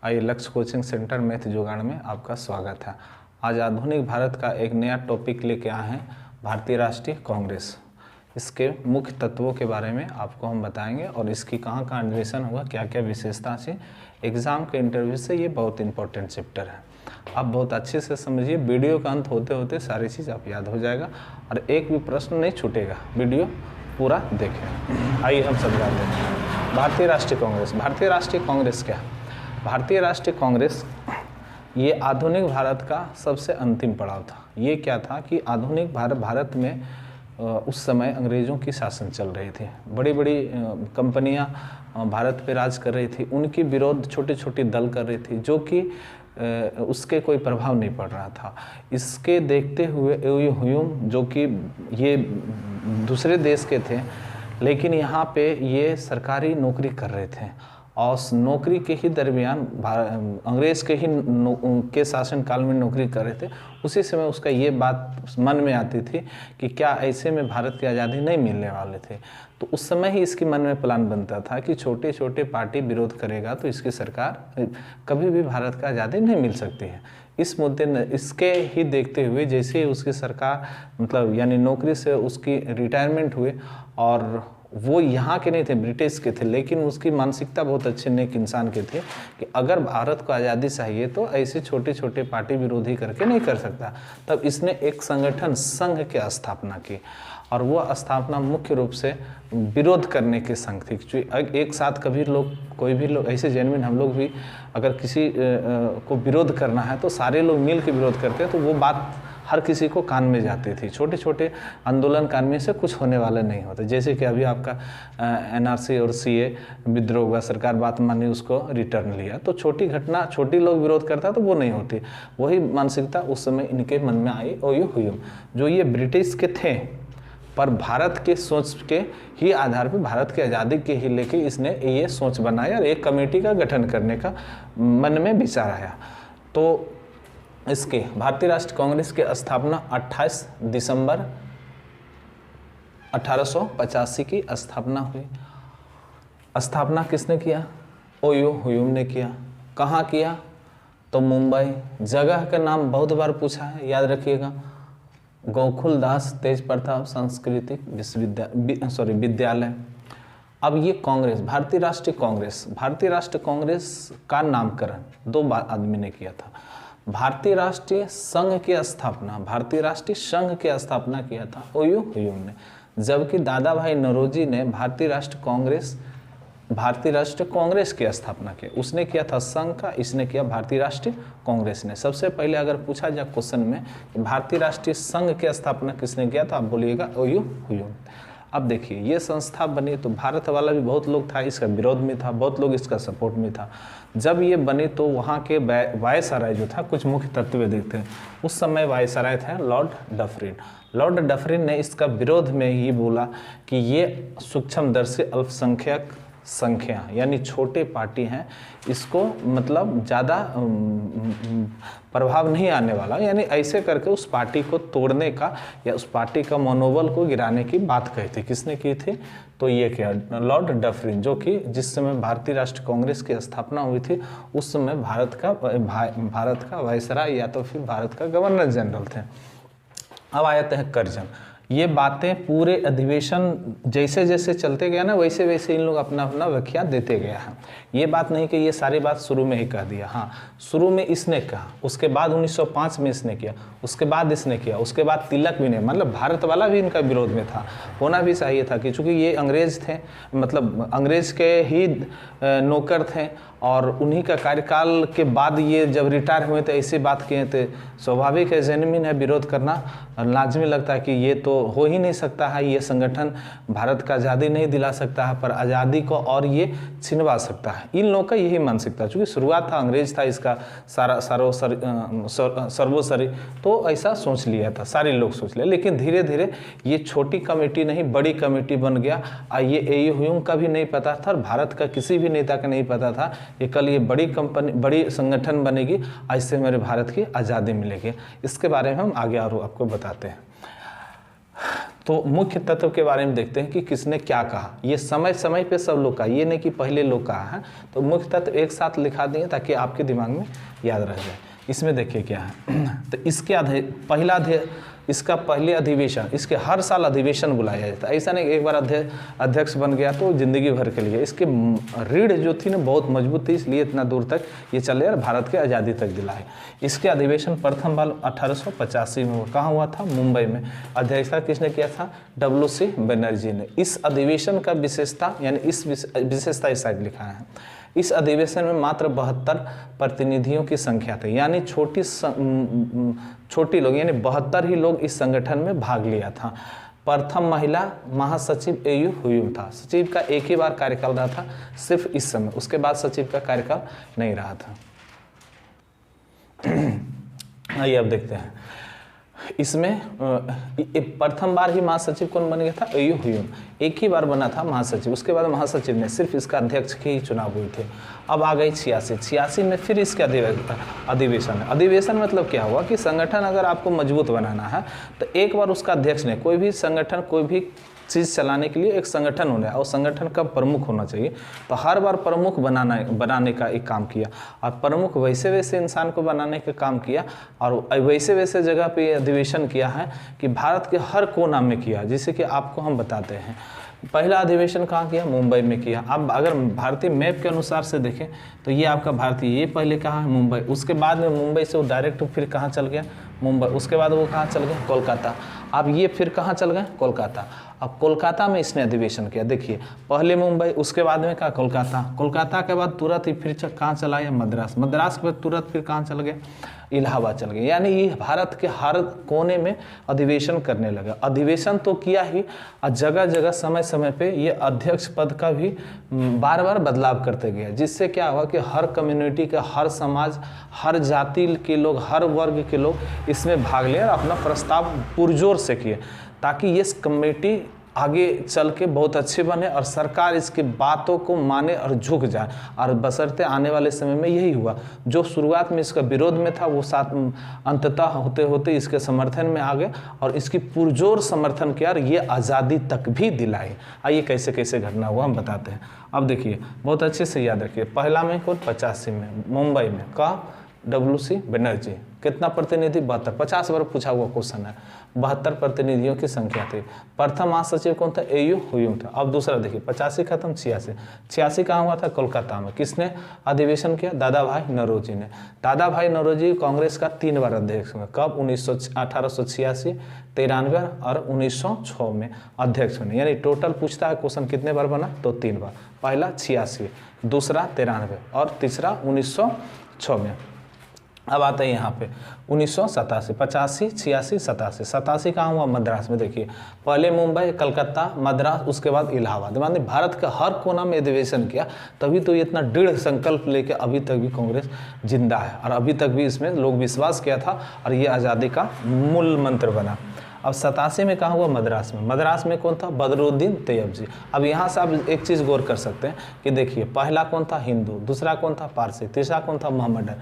आइए लक्ष्य coaching centre math जुगाड़ में आपका स्वागत है। आज आधुनिक भारत का एक नया टॉपिक लेके आए हैं, भारतीय राष्ट्रीय कांग्रेस। इसके मुख्य तत्वों के बारे में आपको हम बताएंगे और इसकी कहाँ कहाँ एडमिशन होगा, क्या क्या विशेषता से एग्ज़ाम के इंटरव्यू से ये बहुत इंपॉर्टेंट चैप्टर है। आप बहुत अच्छे से समझिए, वीडियो का अंत होते होते सारी चीज़ आप याद हो जाएगा और एक भी प्रश्न नहीं छूटेगा। वीडियो पूरा देखें। आइए हम समझाते हैं भारतीय राष्ट्रीय कांग्रेस। भारतीय राष्ट्रीय कांग्रेस क्या है? भारतीय राष्ट्रीय कांग्रेस ये आधुनिक भारत का सबसे अंतिम पड़ाव था। ये क्या था कि आधुनिक भारत में उस समय अंग्रेज़ों की शासन चल रही थी। बड़ी बड़ी कंपनियां भारत पे राज कर रही थी। उनकी विरोध छोटी छोटी दल कर रही थी, जो कि उसके कोई प्रभाव नहीं पड़ रहा था। इसके देखते हुए ह्यूम, जो कि ये दूसरे देश के थे, लेकिन यहाँ पे ये सरकारी नौकरी कर रहे थे और नौकरी के ही दरमियान अंग्रेज़ के ही के शासनकाल में नौकरी कर रहे थे। उसी समय उसका ये बात मन में आती थी कि क्या ऐसे में भारत की आज़ादी नहीं मिलने वाले थे। तो उस समय ही इसके मन में प्लान बनता था कि छोटे छोटे पार्टी विरोध करेगा तो इसकी सरकार कभी भी भारत का आज़ादी नहीं मिल सकती है। इस मुद्दे इसके ही देखते हुए जैसे ही उसकी सरकार यानी नौकरी से उसकी रिटायरमेंट हुई, और वो यहाँ के नहीं थे, ब्रिटिश के थे, लेकिन उसकी मानसिकता बहुत अच्छे नेक इंसान के थे कि अगर भारत को आज़ादी चाहिए तो ऐसे छोटे छोटे पार्टी विरोधी करके नहीं कर सकता। तब इसने एक संगठन संघ की स्थापना की, और वो स्थापना मुख्य रूप से विरोध करने के संघ थी। एक साथ कोई भी लोग ऐसे जेन्युइन, हम लोग भी अगर किसी को विरोध करना है तो सारे लोग मिल के विरोध करते हैं, तो वो बात हर किसी को कान में जाती थी। छोटे छोटे आंदोलन कान में से कुछ होने वाले नहीं होते। जैसे कि अभी आपका NRC और CA विद्रोह हुआ, सरकार बात मानी, उसको रिटर्न लिया, तो छोटी घटना छोटी लोग विरोध करता तो वो नहीं होती। वही मानसिकता उस समय इनके मन में आई। ह्यूम जो ये ब्रिटिश के थे, पर भारत के सोच के ही आधार पर, भारत की आज़ादी के ही लेके इसने ये सोच बनाया और एक कमेटी का गठन करने का मन में विचार आया। तो इसके भारतीय राष्ट्रीय कांग्रेस की स्थापना 28 दिसंबर 1885 की स्थापना हुई। स्थापना किसने किया? ह्यूम ने किया। कहाँ किया? तो मुंबई। जगह का नाम बहुत बार पूछा है, याद रखिएगा, गोकुलदास तेज प्रताप सांस्कृतिक विद्यालय। अब ये कांग्रेस, भारतीय राष्ट्रीय कांग्रेस का नामकरण दो आदमी ने किया था। भारतीय राष्ट्रीय संघ की स्थापना, भारतीय राष्ट्रीय संघ की स्थापना किया था ह्यूम ने, जबकि दादा भाई नौरोजी ने भारतीय राष्ट्रीय कांग्रेस की स्थापना की। उसने किया था संघ का, इसने किया भारतीय राष्ट्रीय कांग्रेस ने। सबसे पहले अगर पूछा जाए क्वेश्चन में भारतीय राष्ट्रीय संघ की स्थापना किसने किया, तो आप बोलिएगा ह्यूम। अब देखिए, ये संस्था बनी तो भारत वाला भी बहुत लोग था इसका विरोध में था, बहुत लोग इसका सपोर्ट में था। जब ये बनी तो वहाँ के वायसराय जो था, कुछ मुख्य तत्व देखते हैं। उस समय वायसराय थे लॉर्ड डफरिन। लॉर्ड डफरिन ने इसका विरोध में ये बोला कि ये सूक्ष्मदर्शी अल्पसंख्यक संख्या यानी छोटे पार्टी हैं, इसको ज़्यादा प्रभाव नहीं आने वाला, यानी ऐसे करके उस पार्टी को तोड़ने का या उस पार्टी का मनोबल को गिराने की बात कही थी। किसने की थी? तो ये क्या, लॉर्ड डफरिन, जो कि जिस समय भारतीय राष्ट्रीय कांग्रेस की स्थापना हुई थी उस समय भारत का वायसराय या तो फिर भारत का गवर्नर जनरल थे। अब आते हैं कर्जन। ये बातें पूरे अधिवेशन जैसे जैसे चलते गया ना, वैसे वैसे इन लोग अपना अपना व्याख्या देते गया है। ये बात नहीं कि ये सारी बात शुरू में ही कह दिया। हाँ, शुरू में इसने कहा, उसके बाद 1905 में इसने किया, उसके बाद इसने किया, उसके बाद तिलक भी ने, भारत वाला भी इनका विरोध में था। होना भी चाहिए था कि चूँकि ये अंग्रेज थे, अंग्रेज के ही नौकर थे, और उन्हीं का कार्यकाल के बाद ये जब रिटायर हुए तो ऐसी बात किए थे। स्वाभाविक है, जेन्युइन है, विरोध करना लाजमी लगता है कि ये तो हो ही नहीं सकता है, ये संगठन भारत का आज़ादी नहीं दिला सकता है, पर आज़ादी को और ये छिनवा सकता है। इन लोगों का यही मानसिकता, चूँकि शुरुआत था, अंग्रेज था इसका सर्वोसरी, तो ऐसा सोच लिया था, सारे लोग सोच लिया। लेकिन धीरे धीरे ये छोटी कमेटी नहीं, बड़ी कमेटी बन गया। ये ह्यूम का भी नहीं पता था और भारत का किसी भी नेता का नहीं पता था ये कल ये बड़ी संगठन बनेगी, ऐसे मेरे भारत की आज़ादी मिलेगी। इसके बारे में हम आगे और आपको बताते हैं। तो मुख्य तत्व के बारे में देखते हैं कि किसने क्या कहा। ये समय समय पे सब लोग कहा, ये नहीं कि पहले लोग कहा है। तो मुख्य तत्व एक साथ लिखा दिए ताकि आपके दिमाग में याद रह जाए। इसमें देखिए क्या है। तो इसके इसका पहले अधिवेशन, इसके हर साल अधिवेशन बुलाया जाता है। ऐसा नहीं एक बार अध्यक्ष बन गया तो जिंदगी भर के लिए। इसके रीढ़ जो थी ना बहुत मजबूत थी, इसलिए इतना दूर तक ये चले और भारत के आज़ादी तक दिलाए। इसके अधिवेशन प्रथम बार 1885 में हुआ। कहाँ हुआ था? मुंबई में। अध्यक्षता किसने किया था? WC बनर्जी ने। इस अधिवेशन का विशेषता यानी इस विशेषता इस साइड लिखा है। इस अधिवेशन में मात्र 72 प्रतिनिधियों की संख्या थी, यानी छोटी लोग यानी 72 ही लोग इस संगठन में भाग लिया था। प्रथम महिला महासचिव AU हुयूम था। सचिव का एक ही बार कार्यकाल रहा था सिर्फ इस समय, उसके बाद सचिव का कार्यकाल नहीं रहा था। आइए अब देखते हैं इसमें प्रथम बार ही महासचिव कौन बन गया था? AU हुयूम। एक ही बार बना था महासचिव, उसके बाद महासचिव ने सिर्फ इसका अध्यक्ष के ही चुनाव हुए थे। अब आ गई 86 में फिर इसके अधिवेशन मतलब क्या हुआ कि संगठन अगर आपको मजबूत बनाना है तो एक बार उसका अध्यक्ष ने, कोई भी संगठन कोई भी चीज़ चलाने के लिए एक संगठन होना है और संगठन का प्रमुख होना चाहिए। तो हर बार प्रमुख बनाने का एक काम किया और प्रमुख वैसे इंसान को बनाने का काम किया और वैसे जगह पे अधिवेशन किया है कि भारत के हर कोना में किया। जैसे कि आपको हम बताते हैं, पहला अधिवेशन कहाँ किया? मुंबई में किया। अब अगर भारतीय मैप के अनुसार से देखें तो ये आपका भारतीय, ये पहले कहाँ है? मुंबई। उसके बाद में मुंबई से वो डायरेक्ट फिर कहाँ चल गया? मुंबई। उसके बाद वो कहाँ चल गया? कोलकाता। अब ये फिर कहाँ चल गए? कोलकाता। अब कोलकाता में इसने अधिवेशन किया। देखिए पहले मुंबई, उसके बाद में कहा कोलकाता के बाद तुरंत ही फिर कहाँ चला गया? मद्रास के बाद तुरंत फिर कहाँ चल गया? इलाहाबाद चल गया। यानी ये भारत के हर कोने में अधिवेशन करने लगा। अधिवेशन तो किया ही और जगह जगह समय समय पे ये अध्यक्ष पद का भी बार बार बदलाव करते गया, जिससे क्या हुआ कि हर कम्युनिटी का, हर समाज, हर जाति के लोग, हर वर्ग के लोग इसमें भाग लिए और अपना प्रस्ताव पुरजोर से किए ताकि ये कमेटी आगे चल के बहुत अच्छे बने और सरकार इसकी बातों को माने और झुक जाए। और बशर्ते आने वाले समय में यही हुआ, जो शुरुआत में इसका विरोध में था वो अंततः होते होते इसके समर्थन में आ गए और इसकी पुरजोर समर्थन किया और ये आज़ादी तक भी दिलाई। आइए कैसे कैसे घटना हुआ हम बताते हैं। अब देखिए बहुत अच्छे से याद रखिए, पहला में कौन? 85 में मुंबई में कहा? WC बनर्जी। कितना प्रतिनिधि? 72। 50 बार पूछा हुआ क्वेश्चन है। 72 प्रतिनिधियों की संख्या थी। प्रथम महासचिव कौन था? AU हुयूम था। अब दूसरा देखिए 85 खत्म, 86 कहाँ हुआ था? कोलकाता में। किसने अधिवेशन किया? दादा भाई नौरोजी ने। दादा भाई नौरोजी कांग्रेस का 3 बार अध्यक्ष हुए। कब? 1886, 93 और 1906 में अध्यक्ष बने। यानी टोटल पूछता है क्वेश्चन कितने बार बना? तो 3 बार। पहला 86, दूसरा 93 और तीसरा 1906 में। अब आता है यहाँ पे 1987, 85, 86, 87 कहाँ हुआ? मद्रास में। देखिए पहले मुंबई, कलकत्ता, मद्रास, उसके बाद इलाहाबाद। माने भारत का हर कोना में अधिवेशन किया, तभी तो ये इतना दृढ़ संकल्प लेके अभी तक भी कांग्रेस जिंदा है और अभी तक भी इसमें लोग विश्वास किया था और ये आज़ादी का मूल मंत्र बना। अब 87 में कहाँ हुआ? मद्रास में। मद्रास में कौन था? बदरुद्दीन तैयबजी। अब यहाँ से आप एक चीज़ गौर कर सकते हैं कि देखिए पहला कौन था? हिंदू, दूसरा कौन था? पारसी, तीसरा कौन था? मोहम्मडन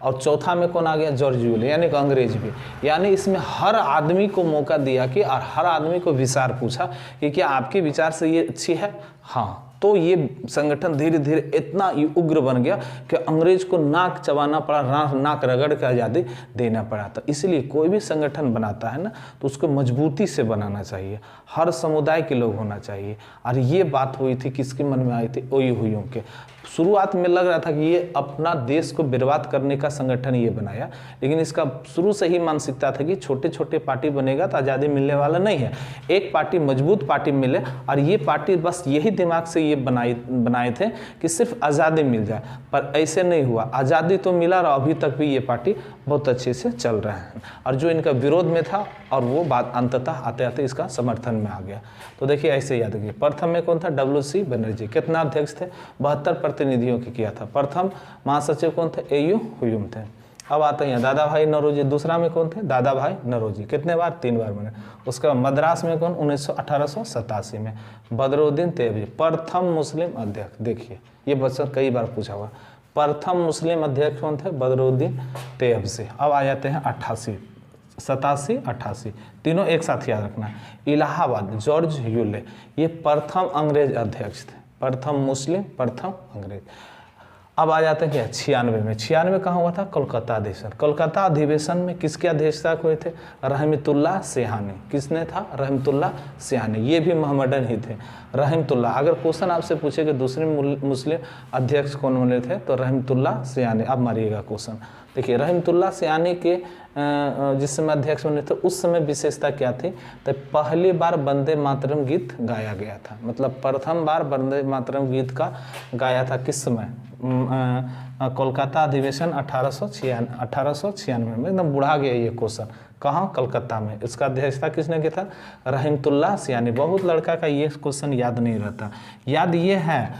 और चौथा में कौन आ गया? जॉर्ज यूले, यानी कि अंग्रेज भी। यानी इसमें हर आदमी को मौका दिया कि और हर आदमी को विचार पूछा कि क्या आपके विचार से ये अच्छी है? हाँ। तो ये संगठन धीरे धीरे इतना उग्र बन गया कि अंग्रेज को नाक चबाना पड़ा, नाक रगड़ के आज़ादी देना पड़ा। तो इसलिए कोई भी संगठन बनाता है ना तो उसको मजबूती से बनाना चाहिए, हर समुदाय के लोग होना चाहिए। और ये बात हुई थी, किसके मन में आई थी? AU हुयूम के। शुरुआत में लग रहा था कि ये अपना देश को बर्बाद करने का संगठन ये बनाया, लेकिन इसका शुरू से ही मानसिकता था कि छोटे छोटे पार्टी बनेगा तो आज़ादी मिलने वाला नहीं है, एक पार्टी मजबूत पार्टी मिले। और ये पार्टी बस यही दिमाग से ये बनाए थे कि सिर्फ आज़ादी मिल जाए, पर ऐसे नहीं हुआ। आज़ादी तो मिला और अभी तक भी ये पार्टी बहुत अच्छे से चल रहा है। और जो इनका विरोध में था और वो बात अंततः आते आते इसका समर्थन में आ गया। तो देखिए ऐसे याद रखिए, प्रथम में कौन था? WC बनर्जी। कितना अध्यक्ष थे? 72 प्रतिनिधियों की किया था। प्रथम महासचिव कौन थे? AU हुयूम थे। अब आते हैं दादा भाई नौरोजी। दूसरा में कौन थे? दादा भाई नौरोजी। कितने बार? 3 बार बने। उसके बाद मद्रास में कौन? 1887 में बदरुद्दीन तैयबजी, प्रथम मुस्लिम अध्यक्ष। देखिए ये क्वेश्चन कई बार पूछा हुआ। प्रथम मुस्लिम अध्यक्ष कौन थे? बदरुद्दीन तैयबजी। अब आ जाते हैं 88, 87, 88 तीनों एक साथ याद रखना है। इलाहाबाद जॉर्ज यूले ये प्रथम अंग्रेज अध्यक्ष थे, प्रथम मुस्लिम, प्रथम अंग्रेज। अब आ जाते हैं क्या 96 में। 96 कहाँ हुआ था? कोलकाता अधिवेशन। कोलकाता अधिवेशन में किसके अध्यक्षता हुए थे? रहमतुल्लाह सिहानी। किसने था? रहमतुल्लाह सिहानी। ये भी मोहम्मडन ही थे। रहमतुल्लाह, अगर क्वेश्चन आपसे पूछे कि दूसरे मुस्लिम अध्यक्ष कौन बने थे तो रहमतुल्लाह सिहानी। अब मारिएगा क्वेश्चन। देखिए रहमतुल्लाह सिहानी के जिस समय अध्यक्ष बने थे उस समय विशेषता क्या थी? तो पहली बार वंदे मातरम गीत गाया गया था, मतलब प्रथम बार वंदे मातरम गीत का गाया था किस समय? कोलकाता अधिवेशन 1896 में। एकदम बुढ़ा गया ये क्वेश्चन। कहाँ? कलकत्ता में। इसका अध्यक्षता किसने किया था? रहमतुल्लाह सिहानी। बहुत लड़का का ये क्वेश्चन याद नहीं रहता। याद ये है,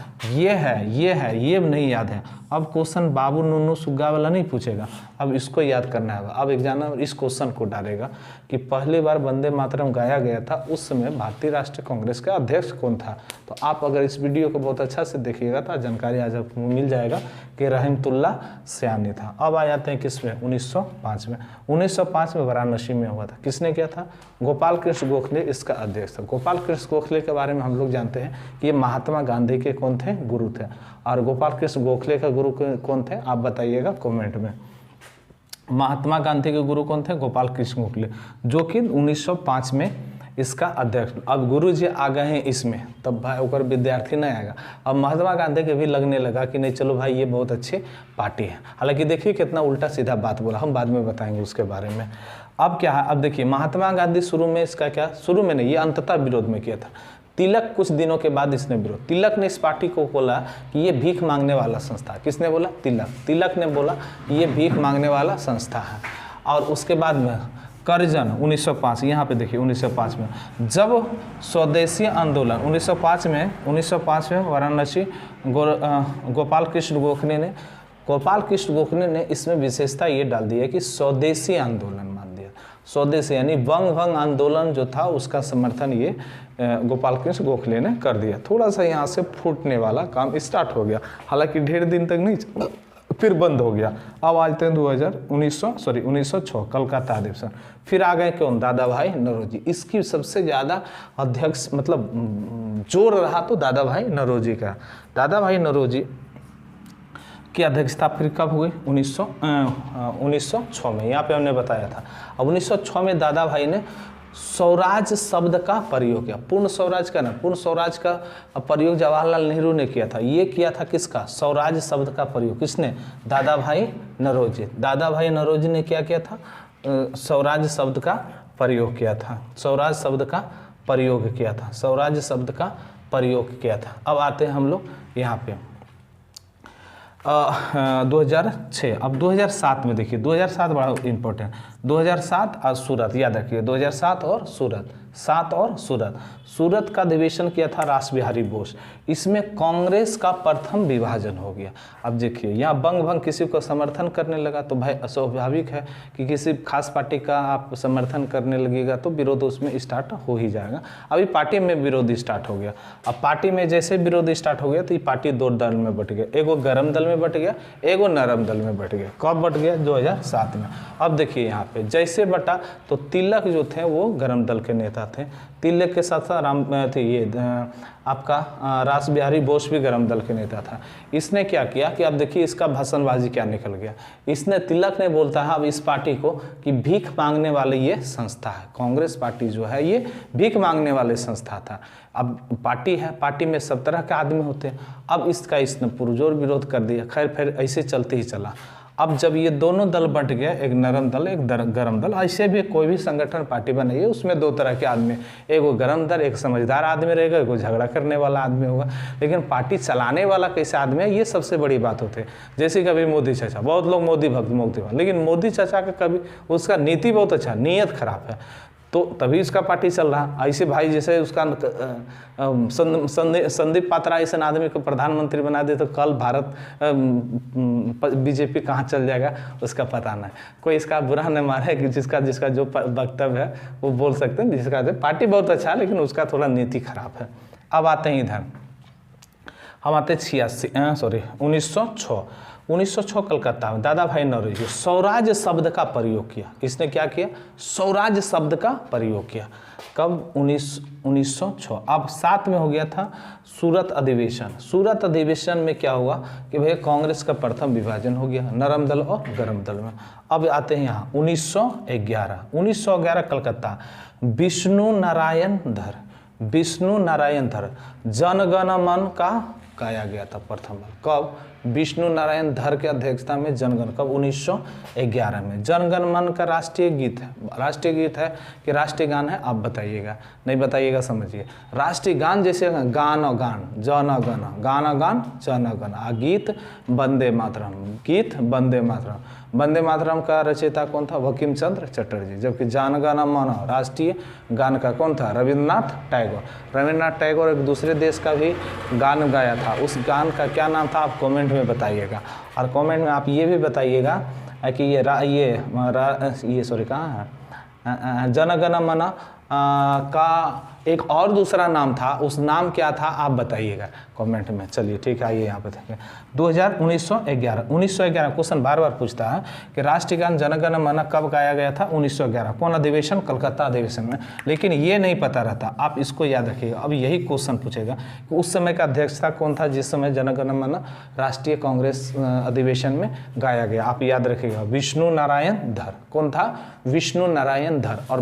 ये नहीं याद है। अब क्वेश्चन बाबू नूनू सुग्गा वाला नहीं पूछेगा, अब इसको याद करना है। अब एग्जामिनर इस क्वेश्चन को डालेगा कि पहली बार वंदे मातरम गाया गया था उस समय भारतीय राष्ट्रीय कांग्रेस का अध्यक्ष कौन था? तो आप अगर इस वीडियो को बहुत अच्छा से देखिएगा तो जानकारी आज आपको मिल जाएगा कि रहमतुल्लाह सिहानी था। अब आ जाते हैं किस में? 1905 में। 1905 में वाराणसी में हुआ था। किसने किया था? गोपाल कृष्ण गोखले इसका अध्यक्ष था। गोपाल कृष्ण गोखले के बारे में हम लोग जानते हैं कि ये महात्मा गांधी के कौन थे? गुरु थे। और गोपाल कृष्ण गोखले का गुरु कौन थे? आप बताइएगा कमेंट में। महात्मा गांधी के गुरु कौन थे? गोपाल कृष्ण गोखले, जो कि 1905 में इसका अध्यक्ष। अब गुरु जी आ गए हैं इसमें, तब भाई ऊपर विद्यार्थी नहीं आएगा। अब महात्मा गांधी के भी लगने लगा कि नहीं चलो भाई ये बहुत अच्छी पार्टी है। हालांकि देखिए कितना उल्टा सीधा बात बोला, हम बाद में बताएंगे उसके बारे में। अब क्या है? अब देखिए महात्मा गांधी शुरू में इसका क्या, शुरू में नहीं, ये अंततः विरोध में किया था। तिलक कुछ दिनों के बाद इसने विरोध, तिलक ने इस पार्टी को बोला कि ये भीख मांगने वाला संस्था। किसने बोला? तिलक ने बोला ये भीख मांगने वाला संस्था है। और उसके बाद में करजन 1905, यहाँ पे देखिए 1905 में जब स्वदेशी आंदोलन 1905 में वाराणसी गोपाल कृष्ण गोखले ने इसमें विशेषता ये डाल दी है कि स्वदेशी आंदोलन मान दिया। स्वदेशी यानी बंग भंग आंदोलन जो था उसका समर्थन ये गोपाल कृष्ण गोखले ने कर दिया। थोड़ा सा यहाँ से फूटने वाला काम स्टार्ट हो गया, हालांकि ढेर दिन तक नहीं चला, फिर बंद हो गया। अब आते हैं 1906 कलकत्ता अधिवेशन। फिर आ गए कौन? दादा भाई नौरोजी। इसकी सबसे ज़्यादा अध्यक्ष मतलब जोर रहा तो दादा भाई नौरोजी का। दादा भाई नौरोजी की अध्यक्षता फिर कब हुई? 1906 में। यहाँ पे हमने बताया था। अब 1906 में दादा भाई ने स्वराज शब्द का प्रयोग किया। पूर्ण स्वराज का ना, पूर्ण स्वराज का प्रयोग जवाहरलाल नेहरू ने किया था। ये किया था किसका? स्वराज शब्द का प्रयोग किसने? दादा भाई नौरोजी। दादा भाई नौरोजी ने क्या किया था? स्वराज शब्द का प्रयोग किया था। स्वराज शब्द का प्रयोग किया था। स्वराज शब्द का प्रयोग किया था। अब आते हैं हम लोग यहाँ पे 2006। अब 2007 में देखिए, 2007 बड़ा इम्पोर्टेंट। 2007 और सूरत, याद रखिए 2007 और सूरत, सूरत का अधिवेशन किया था रास बिहारी बोस। इसमें कांग्रेस का प्रथम विभाजन हो गया। अब देखिए यहाँ बंग भंग किसी को समर्थन करने लगा तो भाई स्वाभाविक है कि किसी खास पार्टी का आप समर्थन करने लगेगा तो विरोध उसमें स्टार्ट हो ही जाएगा। अभी पार्टी में विरोध स्टार्ट हो गया। अब पार्टी में जैसे विरोध स्टार्ट हो गया तो ये पार्टी दो दल में बट गया, एगो गर्म दल में बट गया, एगो नरम दल में बट गया। कब बट गया? 2007 में। अब देखिए यहाँ पे जैसे बटा तो तिलक जो थे वो गर्म दल के नेता थे। तिलक के साथ साथ आपका रास बिहारी बोस भी गर्म दल के नेता था। इसने क्या किया कि अब देखिए इसका भाषणबाजी क्या निकल गया। इसने, तिलक ने बोलता है अब इस पार्टी को कि भीख मांगने वाले ये संस्था है। कांग्रेस पार्टी जो है ये भीख मांगने वाले संस्था था। अब पार्टी है, पार्टी में सब तरह के आदमी होते हैं। अब इसने पुरजोर विरोध कर दिया। खैर फिर ऐसे चलते ही चला। अब जब ये दोनों दल बंट गए, एक नरम दल एक गरम दल, ऐसे भी कोई भी संगठन पार्टी बनाइए उसमें दो तरह के आदमी, एगो गरम दल, एक समझदार आदमी रहेगा, एगो झगड़ा करने वाला आदमी होगा। लेकिन पार्टी चलाने वाला कैसे आदमी है, ये सबसे बड़ी बात होती है। जैसे कभी मोदी चाचा, बहुत लोग मोदी भक्त, लेकिन मोदी चाचा का कभी उसका नीति बहुत अच्छा, नीयत खराब है तो तभी उसका पार्टी चल रहा। ऐसे भाई जैसे उसका संदीप पात्रा ऐसे आदमी को प्रधानमंत्री बना दे तो कल भारत बीजेपी कहाँ चल जाएगा उसका पता नहीं। कोई इसका बुरा न माने कि जिसका जो वक्तव्य है वो बोल सकते हैं, जिसका पार्टी बहुत अच्छा है लेकिन उसका थोड़ा नीति खराब है। अब आते हैं इधर हम आते 1906 कलकत्ता में दादा भाई नौरोजी स्वराज शब्द का प्रयोग किया। इसने क्या किया? स्वराज शब्द का प्रयोग किया। कब? 1906। अब साथ में हो गया था सूरत अधिवेशन। सूरत अधिवेशन में क्या हुआ कि भैया कांग्रेस का प्रथम विभाजन हो गया नरम दल और गरम दल में। अब आते हैं यहाँ 1911 कलकत्ता, विष्णु नारायण धर जनगण मन का गाया गया था प्रथम बार। कब? विष्णु नारायण धर के अध्यक्षता में जनगण। कब? 1911 में। जनगण मन का राष्ट्रीय गीत है। राष्ट्रीय गीत है कि राष्ट्रीय गान है? आप बताइएगा, नहीं बताइएगा समझिए। राष्ट्रीय गान जैसे गान और गान, जन गण, गान गान जन गण, गीत वंदे मातरम, गीत वंदे मातरम। वंदे मातरम का रचयिता कौन था? बंकिम चंद्र चटर्जी। जबकि जन गण मन राष्ट्रीय गान का कौन था? रविंद्रनाथ टैगोर। रविंद्रनाथ टैगोर एक दूसरे देश का भी गान गाया था। उस गान का क्या नाम था? आप कमेंट में बताइएगा। और कमेंट में आप ये भी बताइएगा कि ये कहाँ है? जन गण मन का एक और दूसरा नाम था, उस नाम क्या था? आप बताइएगा कमेंट में। चलिए ठीक है, आइए यहाँ पे देखें 1911 क्वेश्चन बार बार पूछता है कि राष्ट्रीय गान जन गण मन कब गाया गया था? 1911। कौन अधिवेशन? कलकत्ता अधिवेशन में। लेकिन ये नहीं पता रहता, आप इसको याद रखिएगा। अब यही क्वेश्चन पूछेगा कि उस समय का अध्यक्षता कौन था जिस समय जन गण मन राष्ट्रीय कांग्रेस अधिवेशन में गाया गया? आप याद रखिएगा, विष्णु नारायण धर। कौन था? विष्णु नारायण धर। और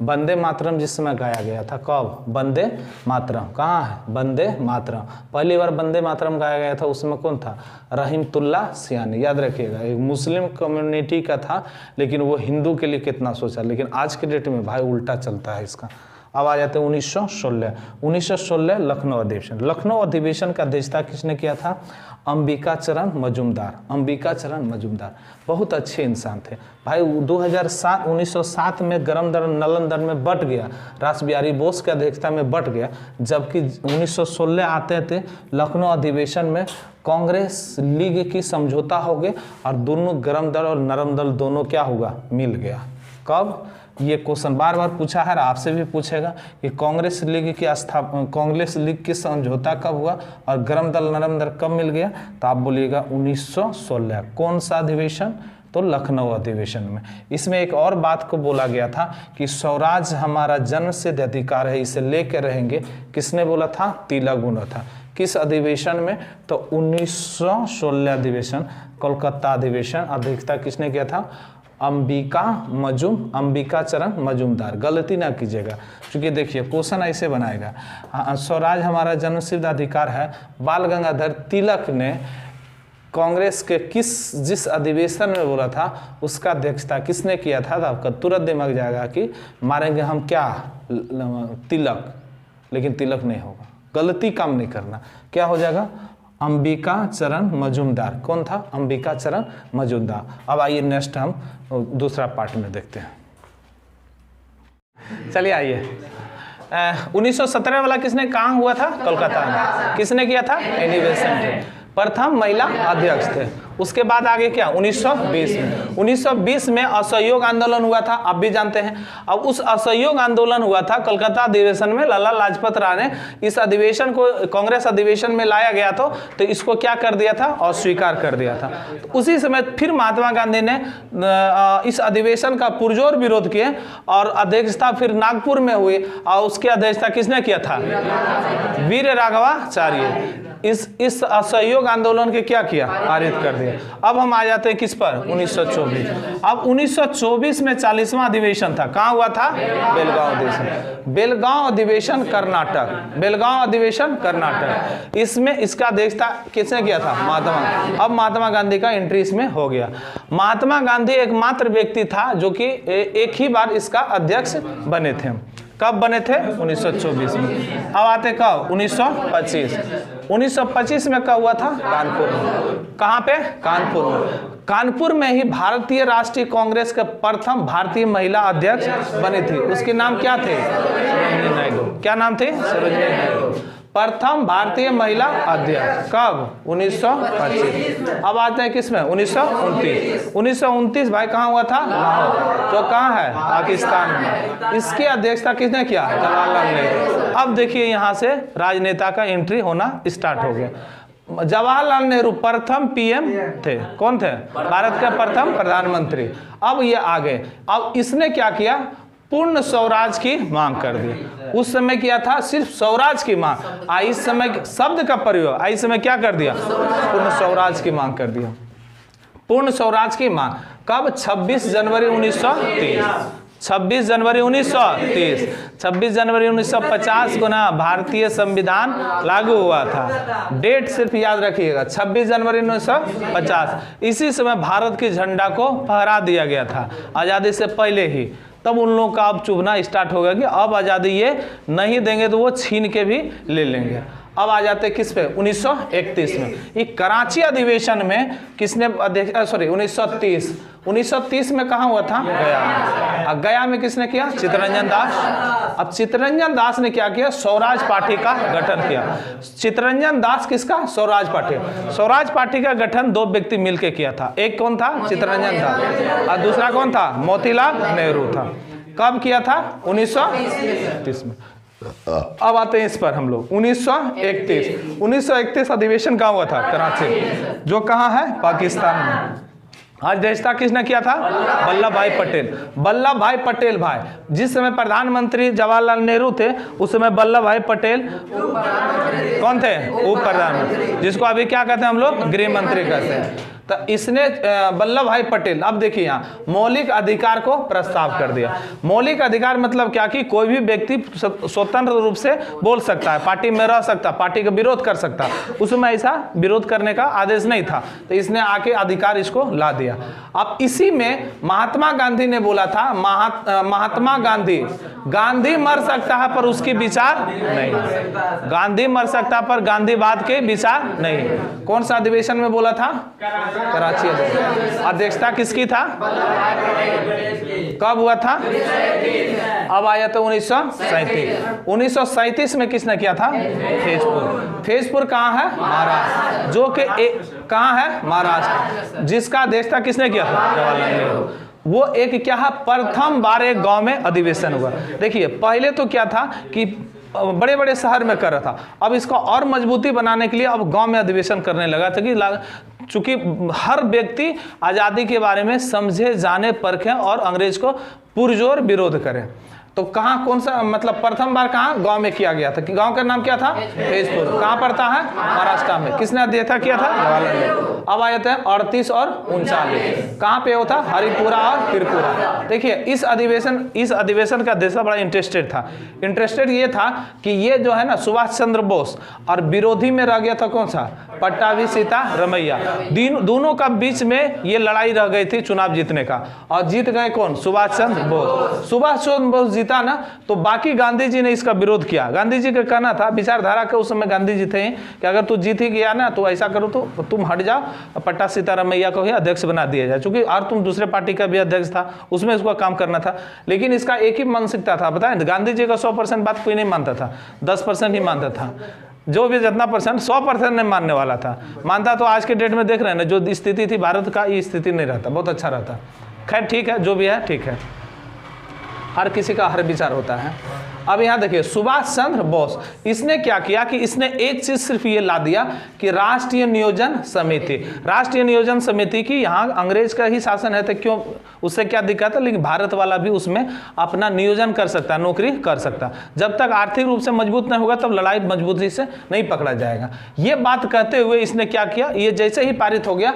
वंदे मातरम जिस समय गाया गया था, कब? वंदे मातरम। कहाँ है? वंदे मातरम। पहली बार वंदे मातरम गाया गया था, उसमें कौन था? रहीमतुल्ला सियानी। याद रखिएगा, एक मुस्लिम कम्युनिटी का था, लेकिन वो हिंदू के लिए कितना सोचा। लेकिन आज के डेट में भाई उल्टा चलता है इसका। अब आ जाते हैं 1916 लखनऊ अधिवेशन। लखनऊ अधिवेशन का अध्यक्षता किसने किया था? अंबिका चरण मजूमदार। बहुत अच्छे इंसान थे भाई। 1907 में गरम दल नलन दल में बट गया, रास बिहारी बोस के अध्यक्षता में बट गया। जबकि 1916 आते थे लखनऊ अधिवेशन में कांग्रेस लीग की समझौता हो गए और दोनों गरम दल और नरम दल दोनों क्या हुआ? मिल गया। कब? ये क्वेश्चन बार बार पूछा है, आपसे भी पूछेगा कि कांग्रेस लीग की समझौता कब हुआ और गरम दल नरम दल कब मिल गया? तो आप बोलिएगा 1916। कौन सा अधिवेशन? तो लखनऊ अधिवेशन में। इसमें एक और बात को बोला गया था कि स्वराज हमारा जन्म सिद्ध अधिकार है, इसे लेकर रहेंगे। किसने बोला था? तिलक बोला था। किस अधिवेशन में? तो 1916 अधिवेशन, कोलकाता अधिवेशन। अध्यक्षता किसने किया था? अंबिका चरण मजूमदार। गलती ना कीजिएगा, क्योंकि देखिए क्वेश्चन ऐसे बनाएगा, स्वराज हमारा जन्मसिद्ध अधिकार है। बाल गंगाधर तिलक ने कांग्रेस के जिस अधिवेशन में बोला था उसका अध्यक्षता किसने किया था? तो आपका तुरंत दिमाग जाएगा कि मारेंगे हम क्या? तिलक। लेकिन तिलक नहीं होगा, गलती काम नहीं करना। क्या हो जाएगा? अंबिका चरण मजूमदार। कौन था? अंबिका चरण मजूमदार। अब आइए नेक्स्ट हम दूसरा पार्ट में देखते हैं। चलिए आइए 1917 वाला किसने कहाँ हुआ था? कोलकाता में। किसने किया था? एनी बेसेंट प्रथम महिला अध्यक्ष थे। उसके बाद आगे क्या? 1920 में असहयोग आंदोलन हुआ था, आप भी जानते हैं। अब उस असहयोग आंदोलन हुआ था कलकत्ता अधिवेशन में। लाला लाजपत राय ने इस अधिवेशन को कांग्रेस अधिवेशन में लाया गया तो इसको क्या कर दिया था? अस्वीकार कर दिया था। तो उसी समय फिर महात्मा गांधी ने इस अधिवेशन का पुरजोर विरोध किए और अध्यक्षता फिर नागपुर में हुई। और उसकी अध्यक्षता किसने किया था? वीर राघवाचार्य। इस असहयोग आंदोलन के क्या किया? पारित कर दिया। अब हम आ जाते हैं किस पर? 1924। अब 1924 में 40वां अधिवेशन था। कहाँ हुआ था? बेलगांव अधिवेशन। बेलगांव अधिवेशन कर्नाटक। इसमें इसका अध्यक्षता किसने किया था? महात्मा। अब महात्मा गांधी का एंट्री इसमें हो गया। महात्मा गांधी एकमात्र व्यक्ति था जो कि एक ही बार इसका अध्यक्ष बने थे। कब बने थे? 1924 में। अब आते कब? 1925। 1925 में कब हुआ था? कानपुर में। कहाँ पे? कानपुर में। कानपुर में ही भारतीय राष्ट्रीय कांग्रेस के प्रथम भारतीय महिला अध्यक्ष बनी थी। उसके नाम क्या थे? सरोजिनी नायडू। क्या नाम थे? सरोजिनी नायडू। प्रथम भारतीय महिला अध्यक्ष। कब? 1925। अब आते हैं किसमें? 1929। 1929 भाई कहाँ हुआ था? लाहौर, जो कहाँ है? पाकिस्तान में। इसकी अध्यक्षता किसने किया? जवाहरलाल नेहरू। अब देखिए यहाँ से राजनेता का एंट्री होना स्टार्ट हो गया। जवाहरलाल नेहरू प्रथम पीएम थे। कौन थे? भारत के प्रथम प्रधानमंत्री। अब ये आ गए। अब इसने क्या किया? पूर्ण स्वराज की मांग कर दी। उस समय किया था सिर्फ स्वराज की मांग, इस समय शब्द का प्रयोग, इस समय क्या कर दिया? पूर्ण स्वराज की मांग कर दिया। पूर्ण स्वराज की मांग कब? 26 जनवरी 1930। 26 जनवरी 1930। 26 जनवरी 1950 को ना भारतीय संविधान लागू हुआ था। डेट सिर्फ याद रखिएगा, 26 जनवरी 1950। इसी समय भारत के झंडा को फहरा दिया गया था आज़ादी से पहले ही। तब उन लोगों का अब चुभना स्टार्ट होगा कि अब आज़ादी ये नहीं देंगे तो वो छीन के भी ले लेंगे। अब आ जाते किस पे? 1931 में। ये कराची अधिवेशन में किसने अध्यक्ष? सॉरी 1930। 1930 में कहाँ हुआ था? गया में। अब गया में किसने किया? चित्तरंजन दास। अब चित्तरंजन दास ने क्या किया? स्वराज पार्टी का गठन किया। चित्तरंजन दास किसका? स्वराज पार्टी। स्वराज पार्टी का गठन दो व्यक्ति मिलकर किया था। एक कौन था? चित्तरंजन दास। और दूसरा कौन था? मोतीलाल नेहरू था। कब किया था? 1930 में। अब आते हैं इस पर हम लोग 1931। 1931 अधिवेशन कहाँ हुआ था? कराची, जो कहाँ है? पाकिस्तान में। अध्यक्षता किसने किया था? वल्लभ भाई पटेल। वल्लभ भाई पटेल भाई, जिस समय प्रधानमंत्री जवाहरलाल नेहरू थे उस समय वल्लभ भाई पटेल कौन थे? उप प्रधानमंत्री, जिसको अभी क्या कहते हैं हम लोग? गृह मंत्री कहते हैं। तो इसने वल्लभ भाई पटेल, अब देखिए यहाँ मौलिक अधिकार को प्रस्ताव कर दिया। मौलिक अधिकार मतलब क्या कि कोई भी व्यक्ति स्वतंत्र रूप से बोल सकता है, पार्टी में रह सकता, पार्टी का विरोध कर सकता। उसमें ऐसा विरोध करने का आदेश नहीं था, तो इसने आके अधिकार इसको ला दिया। अब इसी में महात्मा गांधी ने बोला था, महात्मा गांधी मर सकता है पर उसकी विचार नहीं। गांधी मर सकता पर गांधीवाद के विचार नहीं। कौन सा अधिवेशन में बोला था? कराची। अध्यक्षता किसकी था? कब हुआ था? अब आया तो 1937। 1937 में किसने किया था? फैजपुर। फैजपुर कहाँ है? महाराष्ट्र, जो कि कहाँ है? महाराष्ट्र, जिसका अध्यक्षता किसने किया था? जवाहरलाल नेहरू। वो एक क्या है? प्रथम बार एक गांव में अधिवेशन हुआ। देखिए पहले तो क्या था कि बड़े बड़े शहर में कर रहा था, अब इसको और मजबूती बनाने के लिए अब गांव में अधिवेशन करने लगा था कि चूंकि हर व्यक्ति आज़ादी के बारे में समझे, जाने, परखे और अंग्रेज को पुरजोर विरोध करे। तो कहाँ कौन सा मतलब प्रथम बार कहाँ? गांव में किया गया था। कि गांव का नाम क्या था? फैजपुर। कहाँ पड़ता है? महाराष्ट्र में। किसने अध्यक्षता किया था? जवाहरलाल नेहरू। अब आए थे 38 और 39। कहाँ पे होता? हरिपुरा और त्रिपुरा। देखिए इस अधिवेशन का देश बड़ा इंटरेस्टेड था। इंटरेस्टेड ये था कि ये जो है ना सुभाष चंद्र बोस और विरोधी में रह गया था कौन सा? पट्टाभी सीतारमैया। दोनों का बीच में ये लड़ाई रह गई थी चुनाव जीतने का, और जीत गए कौन? सुभाष चंद्र बोस। सुभाष चंद्र बोस जीता ना, तो बाकी गांधी जी ने इसका विरोध किया। गांधी जी का कहना था, विचारधारा के उस समय गांधी जी थे कि अगर तू जीत ही गया ना तो ऐसा करो तो तुम हट जाओ, पट्टा सीतारमैया को ही अध्यक्ष बना दिया जाए, क्योंकि और तुम दूसरे पार्टी का भी अध्यक्ष था, उसमें इसको काम करना था। लेकिन इसका एक ही मानसिकता था, बताएं गांधी जी का 100% बात कोई नहीं मानता था, 10% ही मानता था। जो भी जितना परसेंट 100% नहीं मानने वाला था, मानता तो आज के डेट में देख रहे हैं ना जो स्थिति थी भारत का, ये स्थिति नहीं रहता, बहुत अच्छा रहता। खैर ठीक है, जो भी है ठीक है, हर किसी का हर विचार होता है। अब यहाँ देखिए सुभाष चंद्र बोस, इसने क्या किया कि इसने एक चीज सिर्फ ये ला दिया कि राष्ट्रीय नियोजन समिति। राष्ट्रीय नियोजन समिति की यहाँ अंग्रेज का ही शासन है तो क्यों, उससे क्या दिक्कत है, लेकिन भारत वाला भी उसमें अपना नियोजन कर सकता है, नौकरी कर सकता है। जब तक आर्थिक रूप से मजबूत नहीं होगा तब लड़ाई मजबूती से नहीं पकड़ा जाएगा। ये बात कहते हुए इसने क्या किया, ये जैसे ही पारित हो गया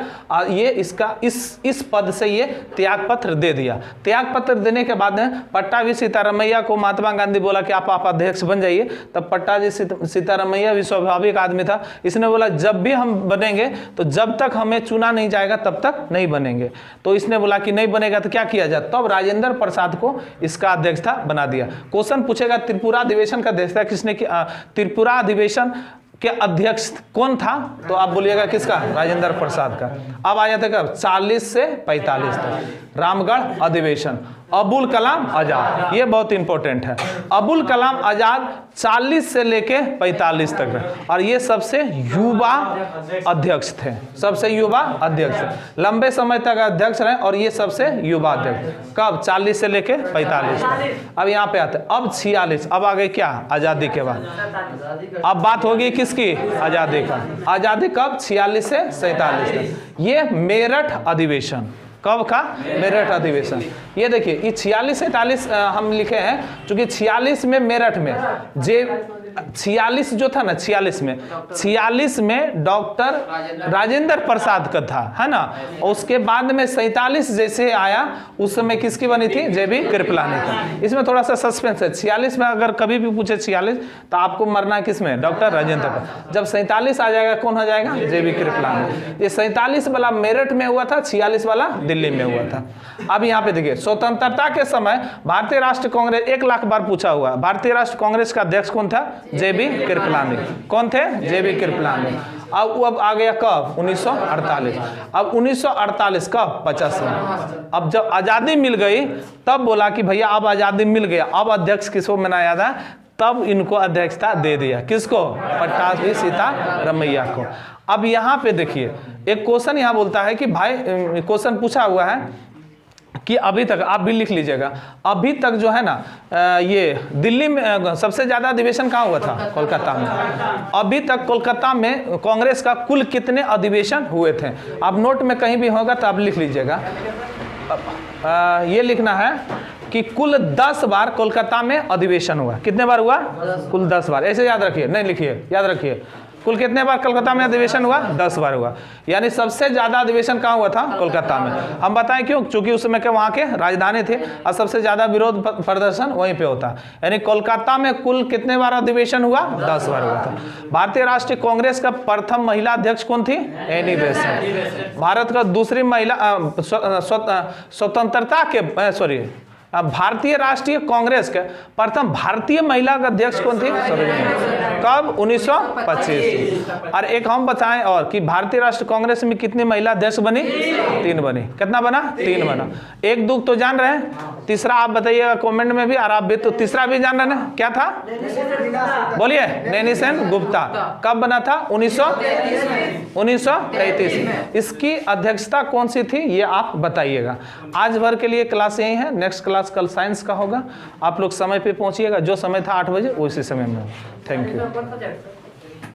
ये इसका इस पद से ये त्याग पत्र दे दिया। त्याग पत्र देने के बाद पट्टाभी सीतारमैया को महात्मा गांधी बोला कि आप अध्यक्ष बन जाइए। तब पट्टाभी सीतारमैया भी स्वाभाविक आदमी था, इसने बोला जब भी हम बनेंगे तो जब तक हमें चुना नहीं जाएगा तब तक नहीं बनेंगे। तो इसने बोला कि नहीं बनेगा तो क्या किया जाए, तब राजेंद्र प्रसाद को इसका अध्यक्षता बना दिया। क्वेश्चन पूछेगा त्रिपुरा अधिवेशन का अध्यक्षता किसने किया? त्रिपुरा अधिवेशन के अध्यक्ष कौन था, तो आप बोलिएगा किसका? राजेंद्र प्रसाद का। अब आ जाते कब? 40 से 45 तक रामगढ़ अधिवेशन। अबुल कलाम आजाद, ये बहुत इंपॉर्टेंट है। अबुल कलाम आजाद 40 से लेके 45 तक रहे और ये सबसे युवा अध्यक्ष थे, सबसे युवा अध्यक्ष थे, लंबे समय तक अध्यक्ष रहे और ये सबसे युवा अध्यक्ष। कब? 40 से लेके 45। अब यहाँ पे आते हैं, अब 46, अब आ गए क्या? आजादी के बाद। अब बात होगी किसकी? आजादी का। आजादी कब? 46 से 47 तक। ये मेरठ अधिवेशन, कब का? मेरठ अधिवेशन। ये देखिए, ये 46-47 हम लिखे हैं क्योंकि 46 में मेरठ में 46 जो था ना, 46 में डॉक्टर राजेंद्र प्रसाद का था, है ना। उसके बाद में 47 जैसे आया उस समय किसकी बनी थी? जेबी कृपलानी का। इसमें थोड़ा सा सस्पेंस है। 46 में अगर कभी भी पूछे 46 तो आपको मरना है किसमें? डॉक्टर राजेंद्र का। जब 47 आ जाएगा कौन हो जाएगा? जेबी कृपलानी। ये 47 वाला मेरठ में हुआ था, 46 वाला दिल्ली में हुआ था। अब यहाँ पे देखिए, स्वतंत्रता के समय भारतीय राष्ट्रीय कांग्रेस 1 लाख बार पूछा हुआ, भारतीय राष्ट्रीय कांग्रेस का अध्यक्ष कौन था? जेबी कृपलानी। कौन थे? जेबी कृपलानी। अब आ गया कब? 1948। अब 1948 कब? 50 में। अब जब आजादी मिल गई तब बोला कि भैया अब आजादी मिल गया, अब अध्यक्ष किसको बनाया था? तब इनको अध्यक्षता दे दिया। किसको? पट्टाभी सीतारमैया को। अब यहाँ पे देखिए, एक क्वेश्चन यहाँ बोलता है कि भाई, क्वेश्चन पूछा हुआ है कि अभी तक, आप भी लिख लीजिएगा, अभी तक जो है ना ये दिल्ली में सबसे ज्यादा अधिवेशन कहाँ हुआ था? कोलकाता में। अभी तक कोलकाता में कांग्रेस का कुल कितने अधिवेशन हुए थे? अब नोट में कहीं भी होगा तो आप लिख लीजिएगा। ये लिखना है कि कुल 10 बार कोलकाता में अधिवेशन हुआ। कितने बार हुआ? कुल 10 बार। ऐसे याद रखिए, नहीं लिखिए, याद रखिए। कुल कितने बार कोलकाता में अधिवेशन हुआ? 10 बार हुआ। यानी सबसे ज्यादा अधिवेशन कहाँ हुआ था? कोलकाता में। हम बताएं क्यों? क्योंकि उस समय के वहां के राजधानी थे और सबसे ज्यादा विरोध प्रदर्शन वहीं पे होता। यानी कोलकाता में कुल कितने बार अधिवेशन हुआ? 10 बार हुआ था। भारतीय राष्ट्रीय कांग्रेस का प्रथम महिला अध्यक्ष कौन थी? Annie Besant. भारत का दूसरी महिला स्वतंत्रता के सॉरी भारतीय राष्ट्रीय कांग्रेस के प्रथम भारतीय महिला का अध्यक्ष कौन थी? कब? 1925। और एक हम बताएं और कि भारतीय राष्ट्रीय कांग्रेस में कितनी महिला अध्यक्ष बनी? 3 बनी। कितना बना? 3 बना। 1 2 तो जान रहे हैं, तीसरा आप बताइएगा कमेंट में भी, और आप भी तो तीसरा भी जान रहे हैं, क्या था? बोलिए। नैनी सेन गुप्ता। कब बना था? 1933। इसकी अध्यक्षता कौन सी थी ये आप बताइएगा। आज भर के लिए क्लास यही है, नेक्स्ट क्लास कल साइंस का होगा। आप लोग समय पे पहुंचिएगा, जो समय था 8 बजे उसी समय में। Thank you.